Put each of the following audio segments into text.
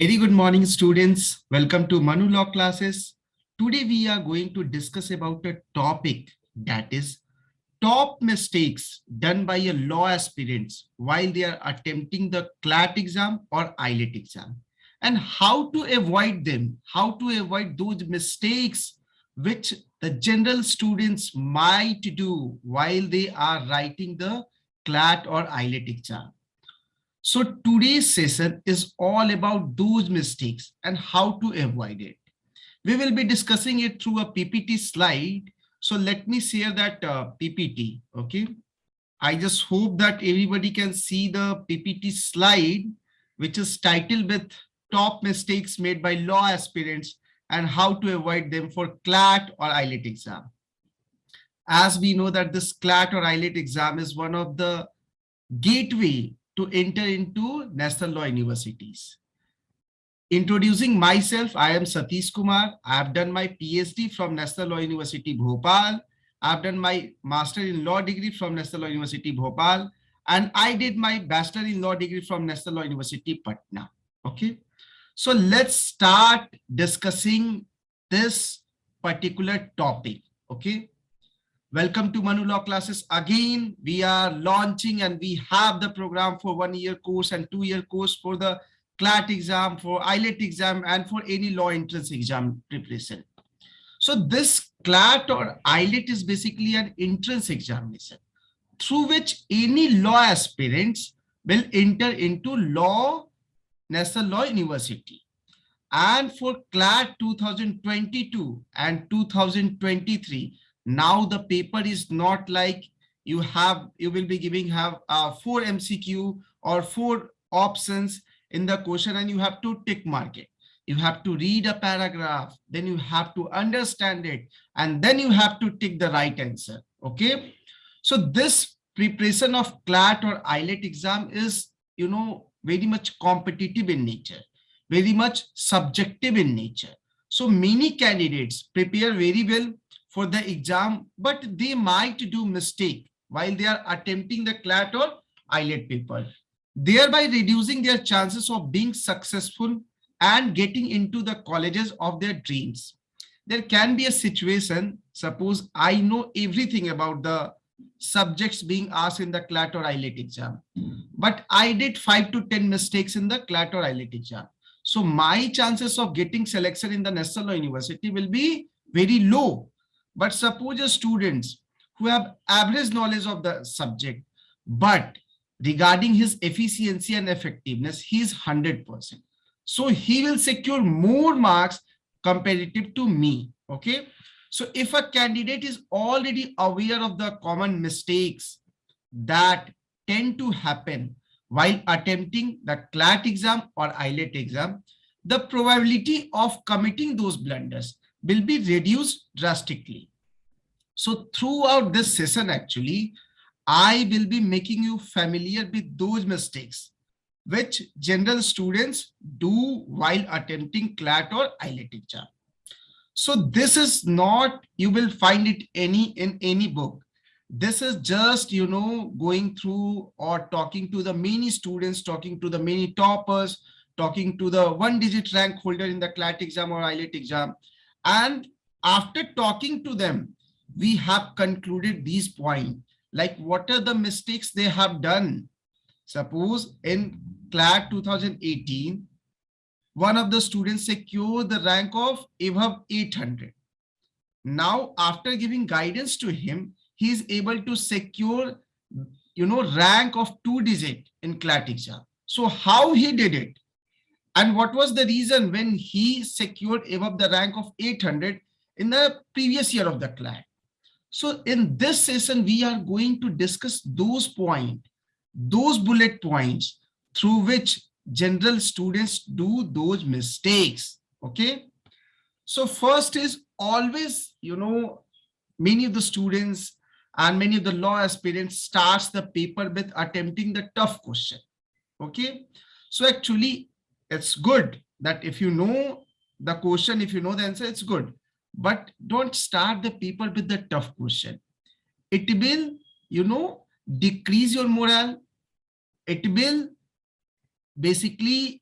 Very good morning, students. Welcome to Manu Law classes. Today we are going to discuss about a topic that is top mistakes done by a law aspirants while they are attempting the CLAT exam or IELTS exam, and how to avoid them, how to avoid those mistakes which the general students might do while they are writing the CLAT or IELTS exam. So today's session is all about those mistakes and how to avoid it. We will be discussing it through a PPT slide. So let me share that PPT. Okay. I just hope that everybody can see the PPT slide, which is titled with top mistakes made by law aspirants and how to avoid them for CLAT or IELTS exam. As we know that this CLAT or IELTS exam is one of the gateway to enter into national law universities. Introducing myself, I am Satish Kumar. I have done my PhD from National Law University, Bhopal. I have done my Master in Law degree from National Law University, Bhopal. And I did my Bachelor in Law degree from National Law University, Patna. Okay. So let's start discussing this particular topic. Okay. Welcome to Manu Law classes. Again, we are launching and we have the program for 1-year course and 2-year course for the CLAT exam, for IELTS exam, and for any law entrance exam preparation. So this CLAT or IELTS is basically an entrance examination through which any law aspirants will enter into National Law University. And for CLAT 2022 and 2023, now the paper is not like you will be giving 4 MCQ or 4 options in the question and you have to tick mark it. You have to read a paragraph, then you have to understand it, and then you have to tick the right answer. Okay. So this preparation of CLAT or IELTS exam is, very much competitive in nature, very much subjective in nature. So many candidates prepare very well for the exam, but they might do mistake while they are attempting the CLAT or IELTS paper, thereby reducing their chances of being successful and getting into the colleges of their dreams. There can be a situation, suppose I know everything about the subjects being asked in the CLAT or IELTS exam, but I did 5 to 10 mistakes in the CLAT or IELTS exam. So my chances of getting selection in the National Law University will be very low. But suppose a students who have average knowledge of the subject, but regarding his efficiency and effectiveness, he is 100%. So he will secure more marks comparative to me. Okay. So if a candidate is already aware of the common mistakes that tend to happen while attempting the CLAT exam or IELTS exam, the probability of committing those blunders will be reduced drastically. So throughout this session, actually, I will be making you familiar with those mistakes which general students do while attempting CLAT or IELTS exam. So this is not, you will find it in any book. This is just, going through or talking to the many students, talking to the many toppers, talking to the 1-digit rank holder in the CLAT exam or IELTS exam. And after talking to them, we have concluded these points, like what are the mistakes they have done. Suppose in CLAT 2018, one of the students secured the rank of above 800. Now, after giving guidance to him, he is able to secure, rank of 2-digit in CLAT exam. So how he did it? And what was the reason when he secured above the rank of 800 in the previous year of the CLAT? So in this session, we are going to discuss those points, those bullet points through which general students do those mistakes. Okay. So first is always, many of the students and many of the law aspirants starts the paper with attempting the tough question. Okay. So actually, it's good that if you know the question, if you know the answer, it's good. But don't start the paper with the tough question. It will, decrease your morale. It will basically,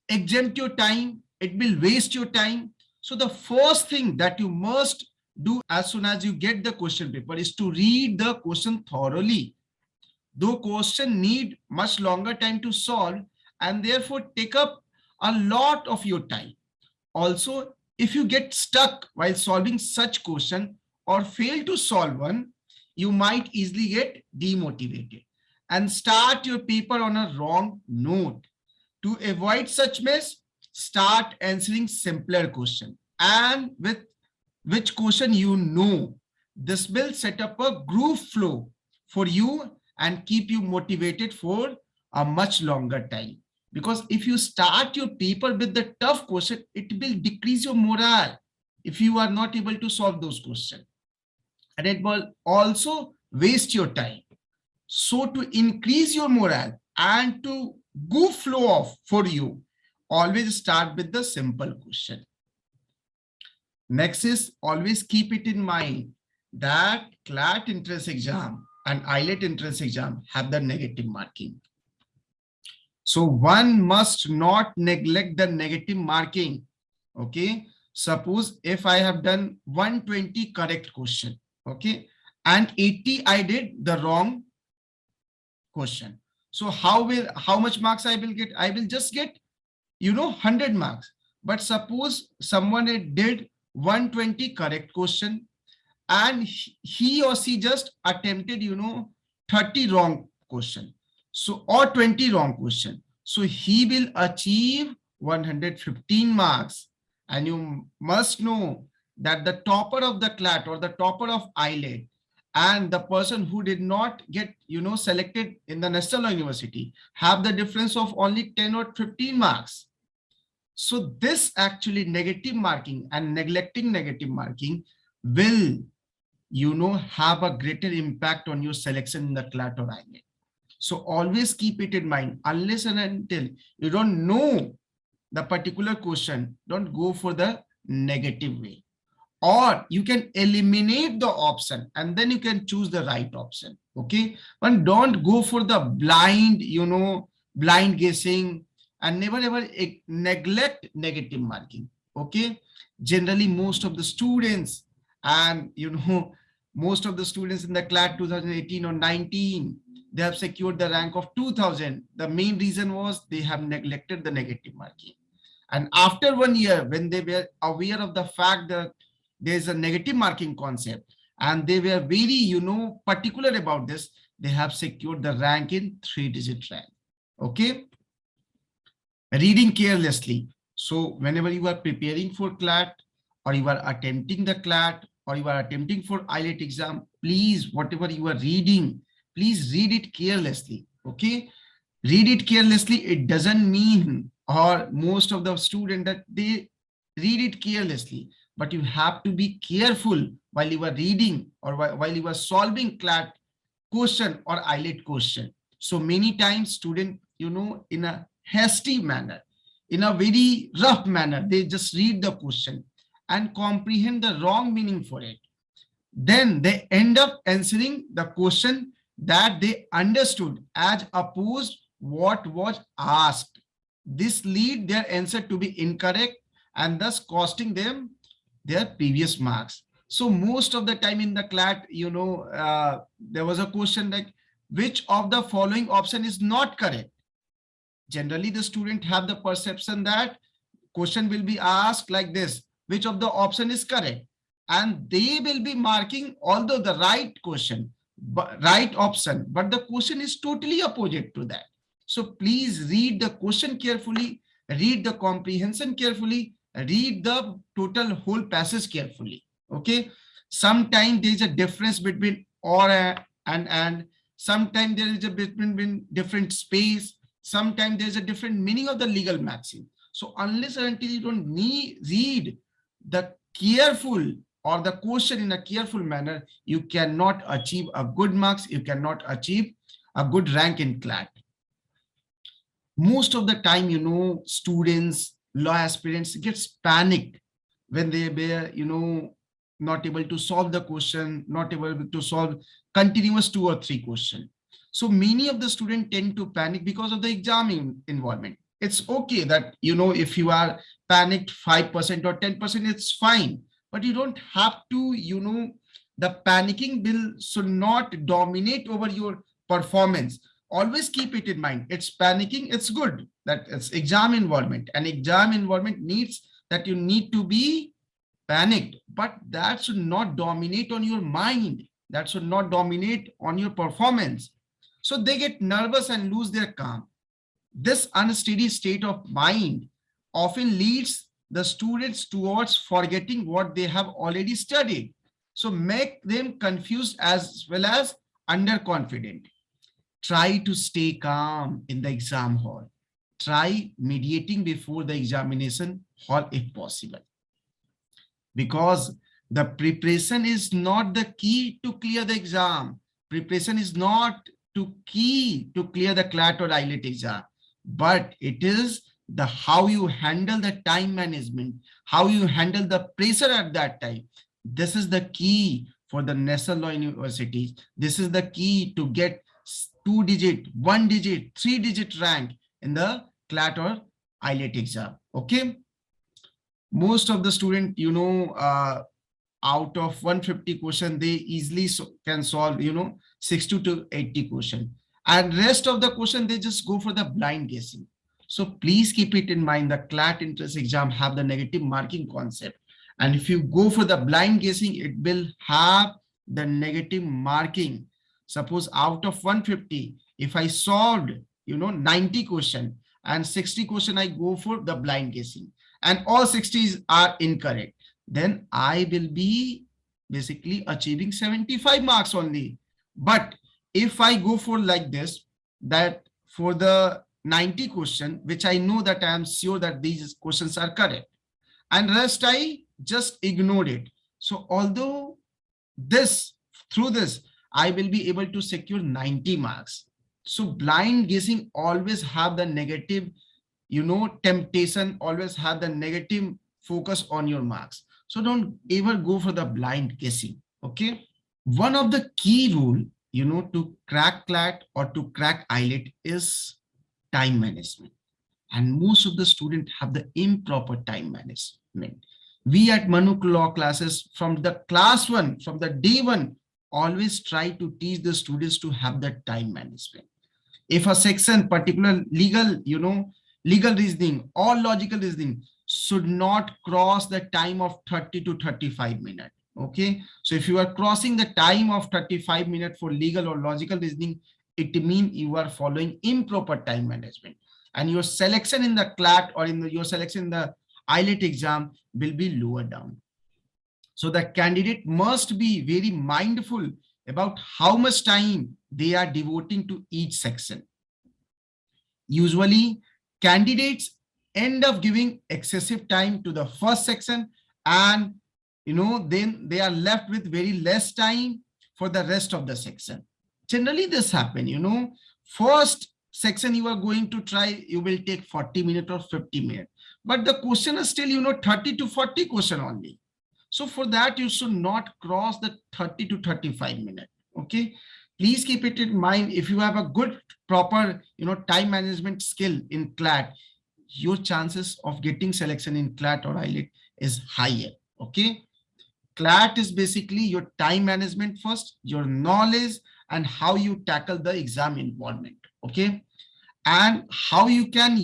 exempt your time, it will waste your time. So the first thing that you must do as soon as you get the question paper is to read the question thoroughly. Though question need much longer time to solve and therefore take up a lot of your time. Also, if you get stuck while solving such question or fail to solve one, you might easily get demotivated and start your paper on a wrong note. To avoid such mess, start answering simpler question and with which question you know. This will set up a groove flow for you and keep you motivated for a much longer time. Because if you start your paper with the tough question, it will decrease your morale if you are not able to solve those questions. And it will also waste your time. So to increase your morale and to go flow off for you, always start with the simple question. Next is always keep it in mind that CLAT entrance exam and IELTS entrance exam have the negative marking. So one must not neglect the negative marking. Okay. Suppose if I have done 120 correct question, okay, and 80 I did the wrong question. So how much marks I will get? I will just get 100 marks. But suppose someone did 120 correct question and he or she just attempted 30 wrong question, so or 20 wrong question, so he will achieve 115 marks. And you must know that the topper of the CLAT or the topper of IELTS and the person who did not get selected in the National Law University have the difference of only 10 or 15 marks. So this actually negative marking and neglecting negative marking will have a greater impact on your selection in the CLAT or IELTS. So always keep it in mind. Unless and until you don't know the particular question, don't go for the negative way. Or you can eliminate the option and then you can choose the right option. Okay, but don't go for the blind blind guessing and never ever neglect negative marking. Okay, generally most of the students and most of the students in the CLAT 2018 or 19, they have secured the rank of 2000. The main reason was they have neglected the negative marking. And after 1 year, when they were aware of the fact that there's a negative marking concept and they were very particular about this, they have secured the rank in 3-digit rank. Okay, reading carelessly. So whenever you are preparing for CLAT or you are attempting the CLAT or you are attempting for IELTS exam, please, whatever you are reading, please read it carelessly. Okay, read it carelessly. It doesn't mean, or most of the students, that they read it carelessly, but you have to be careful while you are reading or while you are solving CLAT question or IELTS question. So many times student in a hasty manner, in a very rough manner, they just read the question and comprehend the wrong meaning for it. Then they end up answering the question that they understood as opposed what was asked. This lead their answer to be incorrect and thus costing them their previous marks. So most of the time in the CLAT, there was a question like, which of the following option is not correct? Generally, the student have the perception that question will be asked like this, which of the option is correct? And they will be marking although the right question, but right option, but the question is totally opposite to that. So please read the question carefully, read the comprehension carefully, read the total whole passage carefully. Okay, sometimes there is a difference between or and sometimes there is a between different space, sometimes there is a different meaning of the legal maxim. So unless and until you don't read the careful or the question in a careful manner, you cannot achieve a good marks, you cannot achieve a good rank in CLAT. Most of the time, students, law aspirants gets panicked when they were, not able to solve the question, not able to solve continuous 2 or 3 questions. So many of the students tend to panic because of the exam involvement. It's okay that, if you are panicked 5% or 10%, it's fine. But you don't have to, the panicking will should not dominate over your performance. Always keep it in mind. It's panicking, it's good. That it's exam environment. And exam environment needs that you need to be panicked, but that should not dominate on your mind. That should not dominate on your performance. So they get nervous and lose their calm. This unsteady state of mind often leads the students towards forgetting what they have already studied. So make them confused as well as underconfident. Try to stay calm in the exam hall. Try mediating before the examination hall if possible. Because the preparation is not the key to clear the exam. Preparation is not the key to clear the CLAT or IELTS exam, but it is the how you handle the time management, how you handle the pressure at that time. This is the key for the national law universities. This is the key to get 2-digit, 1-digit, 3-digit rank in the CLAT or IELTS exam. Okay. Most of the student, out of 150 question, they easily can solve, 60 to 80 question. And rest of the question, they just go for the blind guessing. So please keep it in mind that CLAT entrance exam have the negative marking concept. And if you go for the blind guessing, it will have the negative marking. Suppose out of 150, if I solved, 90 question and 60 question, I go for the blind guessing and all 60s are incorrect, then I will be basically achieving 75 marks only. But if I go for like this, that for the 90 question, which I know that I am sure that these questions are correct, and rest I just ignored it. So although through this, I will be able to secure 90 marks. So blind guessing always have the negative, temptation, always have the negative focus on your marks. So don't ever go for the blind guessing. Okay. One of the key rule, to crack CLAT or to crack IELTS is time management. And most of the students have the improper time management. We at Manu Law classes from the class 1, from the day 1, always try to teach the students to have the time management. If a section, particular legal, legal reasoning or logical reasoning should not cross the time of 30 to 35 minutes. Okay. So if you are crossing the time of 35 minutes for legal or logical reasoning, it means you are following improper time management. And your selection in the CLAT or your selection in the IELTS exam will be lower down. So the candidate must be very mindful about how much time they are devoting to each section. Usually, candidates end up giving excessive time to the first section, and then they are left with very less time for the rest of the section. Generally, this happens, first section you are going to try, you will take 40 minutes or 50 minutes, but the question is still 30 to 40 question only. So for that, you should not cross the 30 to 35 minutes. Okay. Please keep it in mind. If you have a good, proper, time management skill in CLAT, your chances of getting selection in CLAT or IELTS is higher. Okay. CLAT is basically your time management first, your knowledge, and how you tackle the exam environment. Okay. And how you can,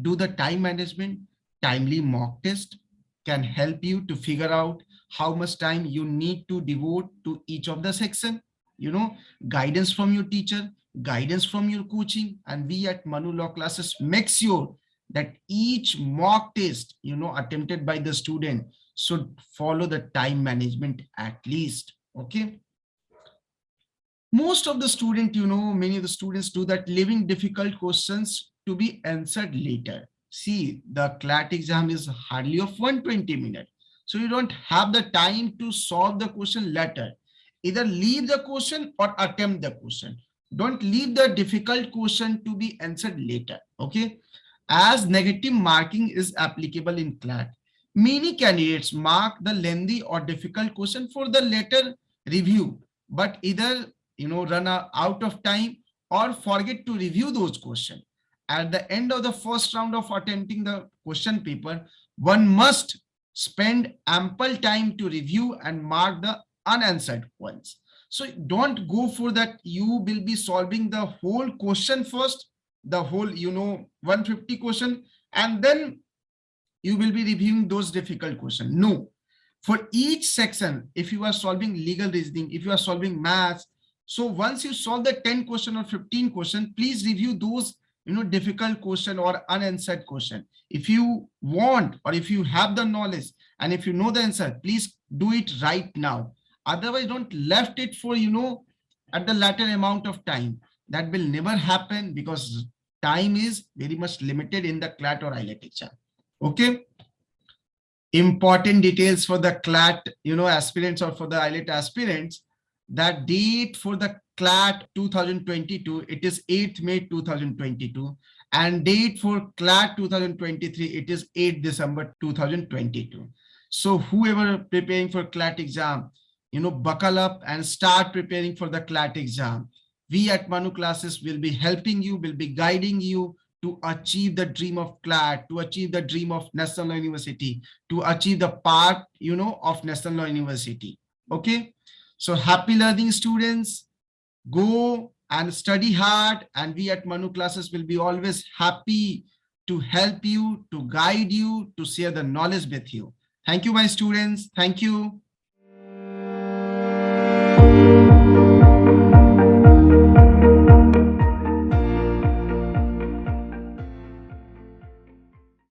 do the time management. Timely mock test can help you to figure out how much time you need to devote to each of the section. Guidance from your teacher, guidance from your coaching, and we at Manu Law classes make sure that each mock test, attempted by the student should follow the time management at least. Okay. Most of the student, many of the students do that, leaving difficult questions to be answered later. See, the CLAT exam is hardly of 120 minutes. So you don't have the time to solve the question later. Either leave the question or attempt the question. Don't leave the difficult question to be answered later. Okay. As negative marking is applicable in CLAT, many candidates mark the lengthy or difficult question for the later review, but either run out of time or forget to review those questions. at the end of the first round of attempting the question paper, one must spend ample time to review and mark the unanswered ones. So don't go for that. You will be solving the whole question first, the whole, 150 question, and then you will be reviewing those difficult questions. No, for each section, if you are solving legal reasoning, if you are solving maths, so once you solve the 10 question or 15 question, please review those, difficult question or unanswered question. If you want, or if you have the knowledge and if you know the answer, please do it right now. Otherwise, don't left it for, at the latter amount of time. That will never happen because time is very much limited in the CLAT or IELTS exam. Okay. Important details for the CLAT, aspirants, or for the IELTS aspirants. That date for the CLAT 2022, it is 8th May 2022, and date for CLAT 2023, it is 8th December 2022. So whoever preparing for CLAT exam, buckle up and start preparing for the CLAT exam. We at Manu Classes will be helping you, will be guiding you to achieve the dream of CLAT, to achieve the dream of National Law University, to achieve the part, of National Law University. Okay. So happy learning, students. Go and study hard, and we at Manu Classes will be always happy to help you, to guide you, to share the knowledge with you. Thank you, my students. Thank you.